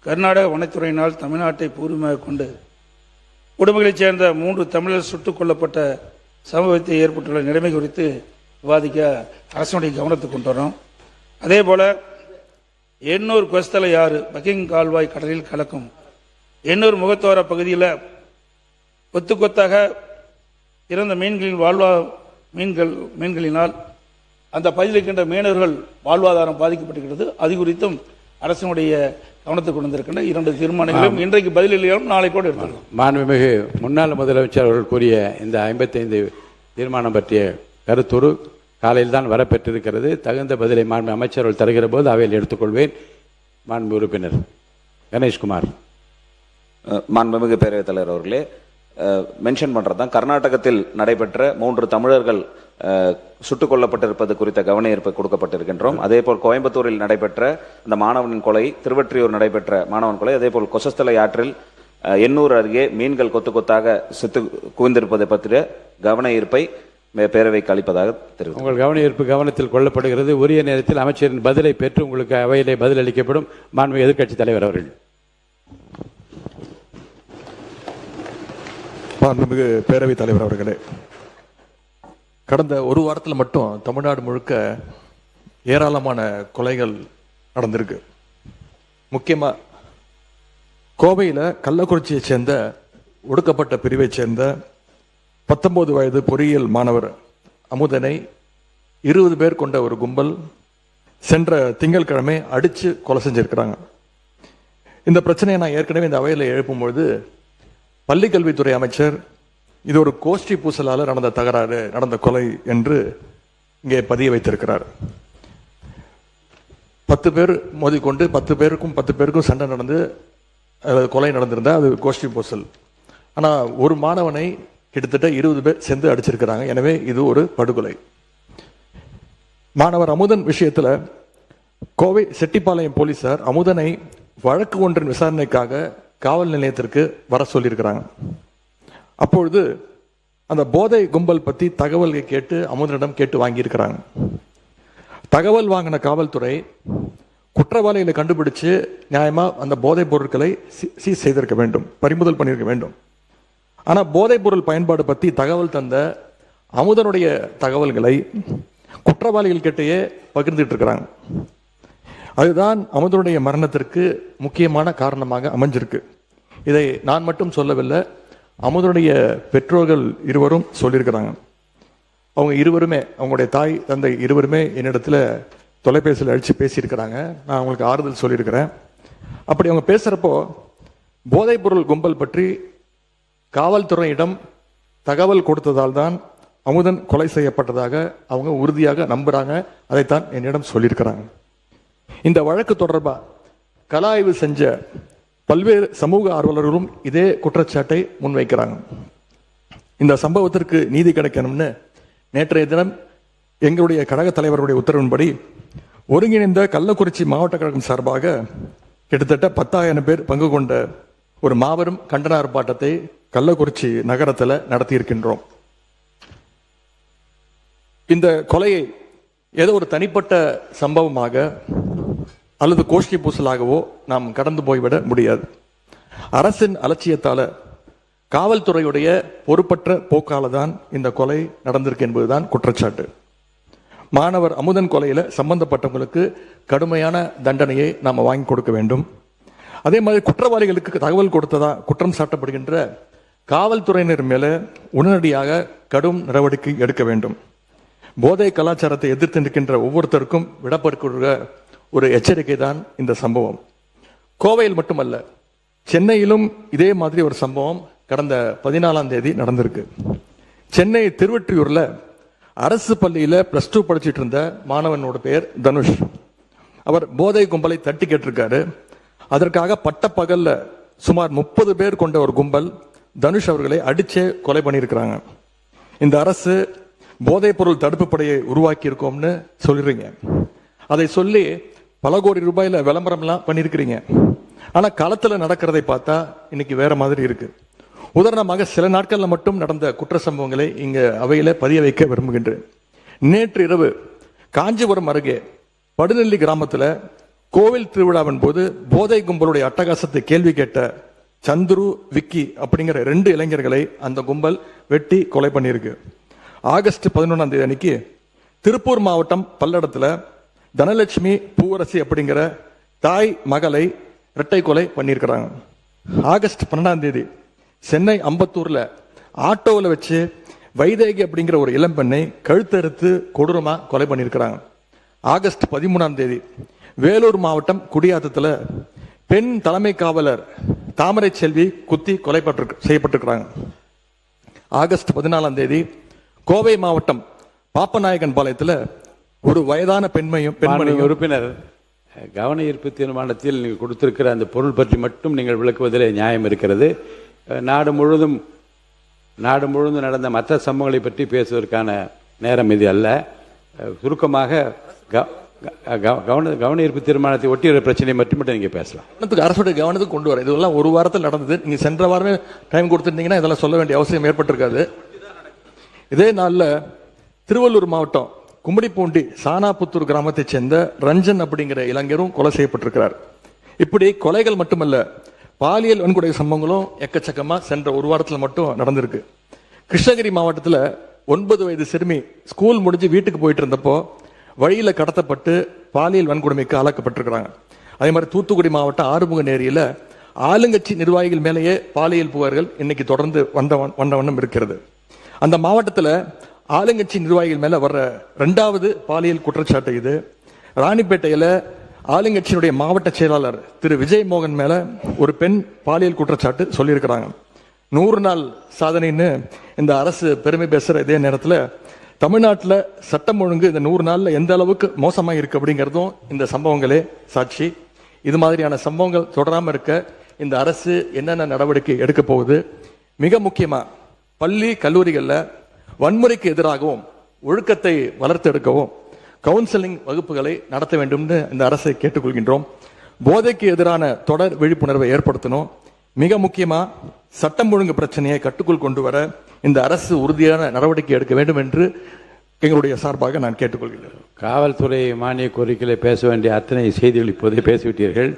கர்நாடக வனத்துறையினால் தமிழ்நாட்டை பூர்வமாக கொண்டு குடும்பங்களைச் சேர்ந்த 3 தமிழர் சுட்டுக் கொல்லப்பட்ட சம்பவத்தை ஏற்பட்டுள்ள நிலைமை குறித்து விவாதிக்க அரசனுடைய கவனத்துக்கு கொண்டு வரோம். அதே போல எண்ணூர் கொஸ்தலை ஆறு பக்கிங் கால்வாய் கடலில் கலக்கும் எண்ணூர் முகத்தோர பகுதியில் கொத்து கொத்தாக இறந்த மீன்களின் மீன்களினால் அந்த பகுதியில் இருக்கின்ற மீனவர்கள் வாழ்வாதாரம் பாதிக்கப்பட்டிருக்கிறது. அது குறித்தும் அரசனுடைய கவனத்துக்கு கொண்டு வந்திருக்கின்ற 2 தீர்மானங்களும் இன்றைக்கு பதில் இல்லையாலும் நாளை கூட எடுத்துள்ளோம். மாண்புமிகு முன்னாள் முதலமைச்சர் அவர்கள் கூறிய இந்த 55 தீர்மானம் பற்றிய கருத்துரு காலையில் தான் வரப்பெற்றிருக்கிறது. தகுந்த பதிலை மாண்பு அமைச்சர்கள் தருகிற போது அவையில் எடுத்துக்கொள்வேன். மாண்பு உறுப்பினர் கணேஷ்குமார். மாண்புமிகு பேரவைத் தலைவர் அவர்களே, மென்ஷன் பண்றதுதான் கர்நாடகத்தில் நடைபெற்ற 3 தமிழர்கள் சுட்டுக் கொல்லப்பட்டிருப்பது குறித்த கவன ஈர்ப்பு கொடுக்கப்பட்டிருக்கின்றோம். அதே போல் கோயம்புத்தூரில் நடைபெற்ற அந்த மாணவனின் கொலை, திருவற்றியூர் நடைபெற்ற மாணவன் கொலை, அதே போல் கொசஸ்தலை ஆற்றில் எண்ணூர் அருகே மீன்கள் கொத்து கொத்தாக செத்து குவிந்திருப்பதை பற்றிய கவன ஈர்ப்பை பேரவைக்கு அளிப்பதாக தெரிவித்தார். உங்கள் கவன ஈர்ப்பு கவனத்தில் கொள்ளப்படுகிறது. உரிய நேரத்தில் அமைச்சரின் பதிலை பெற்று உங்களுக்கு அவையிலே பதில் அளிக்கப்படும். மாண்புமிகு எதிர்க்கட்சித் தலைவர் அவர்கள். மாண்புமிகு பேரவைத் தலைவர் அவர்களே, கடந்த ஒரு வாரத்தில் மட்டும் தமிழ்நாடு முழுக்க ஏராளமான கொலைகள் நடந்திருக்கு. முக்கியமாக கோவையில் கள்ளக்குறிச்சியை சேர்ந்த ஒடுக்கப்பட்ட பிரிவைச் சேர்ந்த 19 வயது பொறியியல் மாணவர் அமுதனை 20 பேர் கொண்ட ஒரு கும்பல் சென்ற திங்கட்கிழமை அடித்து கொலை செஞ்சிருக்கிறாங்க. இந்த பிரச்சனையை நான் ஏற்கனவே இந்த அவையில் எழுப்பும்பொழுது பள்ளிக்கல்வித்துறை அமைச்சர் இது ஒரு கோஷ்டி பூசலால் நடந்த தகராறு, நடந்த கொலை என்று இங்கே பதிய வைத்திருக்கிறார். 10 பேர் மோதிக்கொண்டு 10 பேருக்கும் சண்டை நடந்து கொலை நடந்திருந்தா அது கோஷ்டி பூசல். ஆனால் ஒரு மாணவனை கிட்டத்தட்ட 20 பேர் சேர்ந்து அடிச்சிருக்கிறாங்க. எனவே இது ஒரு படுகொலை. மாணவர் அமுதன் விஷயத்தில் கோவை செட்டிப்பாளையம் போலீசார் அமுதனை வழக்கு ஒன்றின் விசாரணைக்காக காவல் நிலையத்திற்கு வர சொல்லியிருக்கிறாங்க. அப்பொழுது அந்த போதை கும்பல் பற்றி தகவல்களை கேட்டு அமுதனிடம் கேட்டு வாங்கியிருக்கிறாங்க. தகவல் வாங்கின காவல்துறை குற்றவாளிகளை கண்டுபிடிச்சு நியாயமாக அந்த போதைப் பொருட்களை சீஸ் செய்திருக்க வேண்டும், பறிமுதல் பண்ணியிருக்க வேண்டும். ஆனால் போதைப் பொருள் பயன்பாடு பற்றி தகவல் தந்த அமுதனுடைய தகவல்களை குற்றவாளிகள் கிட்டேயே பகிர்ந்துட்டு இருக்கிறாங்க. அதுதான் அமுதனுடைய மரணத்திற்கு முக்கியமான காரணமாக அமைஞ்சிருக்கு. இதை நான் மட்டும் சொல்லவில்லை, அமுதனுடைய பெற்றோர்கள் இருவரும் சொல்லியிருக்கிறாங்க. அவங்க இருவருமே, அவங்களுடைய தாய் தந்தை இருவருமே என்னிடத்துல தொலைபேசியில் அழைச்சி பேசியிருக்கிறாங்க. நான் அவங்களுக்கு ஆறுதல் சொல்லியிருக்கிறேன். அப்படி அவங்க பேசுகிறப்போ போதைப் பொருள் கும்பல் பற்றி காவல்துறையிடம் தகவல் கொடுத்ததால் தான் அமுதன் கொலை செய்யப்பட்டதாக அவங்க உறுதியாக நம்புகிறாங்க. அதைத்தான் என்னிடம் சொல்லியிருக்கிறாங்க. இந்த வழக்கு தொடர்பாக கள ஆய்வு செஞ்ச பல்வேறு சமூக ஆர்வலர்களும் இதே குற்றச்சாட்டை முன்வைக்கிறாங்க. இந்த சம்பவத்திற்கு நீதி கிடைக்கணும்னு நேற்றைய தினம் எங்களுடைய கழக தலைவருடைய உத்தரவின்படி ஒருங்கிணைந்த கள்ளக்குறிச்சி மாவட்ட கழகம் சார்பாக கிட்டத்தட்ட 10,000 பேர் பங்கு கொண்ட ஒரு மாபெரும் கண்டன ஆர்ப்பாட்டத்தை கள்ளக்குறிச்சி நகரத்தில் நடத்தியிருக்கின்றோம். இந்த கொலையை ஏதோ ஒரு தனிப்பட்ட சம்பவமாக அல்லது கோஷ்டி பூசலாகவோ நாம் கடந்து போய்விட முடியாது. அரசின் அலட்சியத்தால, காவல்துறையுடைய பொறுப்பற்ற போக்கால தான் இந்த கொலை நடந்திருக்கு என்பதுதான் குற்றச்சாட்டு. மாணவர் அமுதன் கொலையில சம்பந்தப்பட்டவங்களுக்கு கடுமையான தண்டனையை நாம் வாங்கி கொடுக்க வேண்டும். அதே மாதிரி குற்றவாளிகளுக்கு தகவல் கொடுத்ததா குற்றம் சாட்டப்படுகின்ற காவல்துறையினர் மேல உடனடியாக கடும் நடவடிக்கை எடுக்க வேண்டும். போதை கலாச்சாரத்தை எதிர்த்து நிற்கின்ற ஒவ்வொருத்தருக்கும் விடப்படுகிற ஒரு எச்சரிக்கை தான் இந்த சம்பவம். கோவையில் மட்டுமல்ல, சென்னையிலும் இதே மாதிரி ஒரு சம்பவம் கடந்த 14ஆம் தேதி நடந்திருக்கு. சென்னை திருவற்றியூர்ல அரசு பள்ளியில +2 படிச்சுட்டு இருந்த மாணவனோட பெயர் தனுஷ். அவர் போதை கும்பலை தட்டி கேட்டிருக்காரு. அதற்காக பட்டப்பகல்ல சுமார் 30 பேர் கொண்ட ஒரு கும்பல் தனுஷ் அவர்களை அடிச்சே கொலை பண்ணியிருக்கிறாங்க. இந்த அரசு போதைப் பொருள் தடுப்பு படையை உருவாக்கி இருக்கோம்னு சொல்லிடுறீங்க. அதை சொல்லி பல கோடி ரூபாயில விளம்பரம்லாம் பண்ணியிருக்கிறீங்க. ஆனா களத்துல நடக்கிறதை பார்த்தா இன்னைக்கு வேற மாதிரி இருக்கு. உதாரணமாக சில நாட்கள்ல மட்டும் நடந்த குற்ற சம்பவங்களை இங்க அவையில பதிய வைக்க விரும்புகின்றேன். நேற்று இரவு காஞ்சிபுரம் அருகே படுநெல்லி கிராமத்துல கோவில் திருவிழாவின் போது போதை கும்பலுடைய அட்டகாசத்தை கேள்வி கேட்ட சந்துரு, விக்கி அப்படிங்கிற 2 இளைஞர்களை அந்த கும்பல் வெட்டி கொலை பண்ணியிருக்கு. ஆகஸ்ட் 11ஆம் தேதி அன்னைக்கு திருப்பூர் மாவட்டம் பல்லடத்துல தனலட்சுமி, பூவரசி அப்படிங்கிற தாய் மகளை இரட்டை கொலை பண்ணியிருக்கிறாங்க. ஆகஸ்ட் 12ஆம் தேதி சென்னை அம்பத்தூர்ல ஆட்டோவில் வச்சு வைதேகி அப்படிங்கிற ஒரு இளம்பெண்ணை கழுத்தறுத்து கொடூரமா கொலை பண்ணியிருக்கிறாங்க. ஆகஸ்ட் 13ஆம் தேதி வேலூர் மாவட்டம் குடியாத்தத்தில் பெண் தலைமை காவலர் தாமரை செல்வி குத்தி கொலை செய்யப்பட்டிருக்கிறாங்க. ஆகஸ்ட் 14ஆம் தேதி கோவை மாவட்டம் பாப்பநாயகன் பாளையத்தில் ஒரு வயதான பெண்மணி உறுப்பினர், கவன ஈர்ப்பு தீர்மானத்தில் நீங்கள் கொடுத்திருக்கிற அந்த பொருள் பற்றி மட்டும் நீங்கள் விளக்குவதிலே நியாயம் இருக்கிறது. நாடு முழுவதும் நடந்த மற்ற சம்பவங்களை பற்றி பேசுவதற்கான நேரம் இது அல்ல. சுருக்கமாக கவன ஈர்ப்பு தீர்மானத்தை ஒட்டிய பிரச்சனை மட்டும் நீங்க பேசலாம். அரசுடைய கவனத்துக்கு கொண்டு வர இதெல்லாம் ஒரு வாரத்தில் நடந்தது. நீங்க சென்ற வாரமே டைம் கொடுத்துருந்தீங்கன்னா இதெல்லாம் சொல்ல வேண்டிய அவசியம் ஏற்பட்டிருக்காது. இதே நாளில் திருவள்ளூர் மாவட்டம் கும்மிடிப்பூண்டி சானாபுத்தூர் கிராமத்தைச் சேர்ந்த ரஞ்சன் அப்படிங்கிற இளைஞரும் கொலை செய்யப்பட்டிருக்கிறார். இப்படி கொலைகள் மட்டுமல்ல, பாலியல் வன்கொடை சம்பவங்களும் எக்கச்சக்கமா சென்ற ஒரு வாரத்தில் மட்டும் நடந்திருக்கு. கிருஷ்ணகிரி மாவட்டத்தில் 9 வயது சிறுமி ஸ்கூல் முடிஞ்சு வீட்டுக்கு போயிட்டு இருந்தப்போ வழியில கடத்தப்பட்டு பாலியல் வன்கொடுமைக்கு ஆளாக்கப்பட்டிருக்கிறாங்க. அதே மாதிரி தூத்துக்குடி மாவட்டம் ஆறுமுகநேரியில ஆளுங்கட்சி நிர்வாகிகள் மேலேயே பாலியல் புகார்கள் இன்னைக்கு தொடர்ந்து வண்ணம் இருக்கிறது. அந்த மாவட்டத்தில் ஆளுங்கட்சி நிர்வாகிகள் மேல வர்ற 2வது பாலியல் குற்றச்சாட்டு இது. ராணிப்பேட்டையில ஆளுங்கட்சியினுடைய மாவட்ட செயலாளர் திரு விஜய் மோகன் மேல ஒரு பெண் பாலியல் குற்றச்சாட்டு சொல்லியிருக்கிறாங்க. 100 நாள் சாதனைன்னு இந்த அரசு பெருமை பேசுற இதே நேரத்தில் தமிழ்நாட்டில் சட்டம் ஒழுங்கு இந்த 100 நாள்ல எந்த அளவுக்கு மோசமாக இருக்கு அப்படிங்கிறதும் இந்த சம்பவங்களே சாட்சி. இது மாதிரியான சம்பவங்கள் தொடராமல் இருக்க இந்த அரசு என்னென்ன நடவடிக்கை எடுக்க போகுது? மிக முக்கியமா பள்ளி கல்லூரிகளில் வன்முறைக்கு எதிராகவும் ஒழுக்கத்தை வளர்த்தெடுக்கவும் கவுன்சிலிங் வகுப்புகளை நடத்த வேண்டும்னு இந்த அரசை கேட்டுக்கொள்கின்றோம். போதைக்கு எதிரான தொடர் விழிப்புணர்வை ஏற்படுத்தணும். மிக முக்கியமா சட்டம் ஒழுங்கு பிரச்சனையை கட்டுக்குள் கொண்டு வர இந்த அரசு உறுதியான நடவடிக்கை எடுக்க வேண்டும் என்று எங்களுடைய சார்பாக நான் கேட்டுக்கொள்கிறேன். காவல்துறை மானிய கோரிக்கைகளை பேச வேண்டிய அத்தனை செய்திகள் இப்போதே பேசிவிட்டீர்கள்.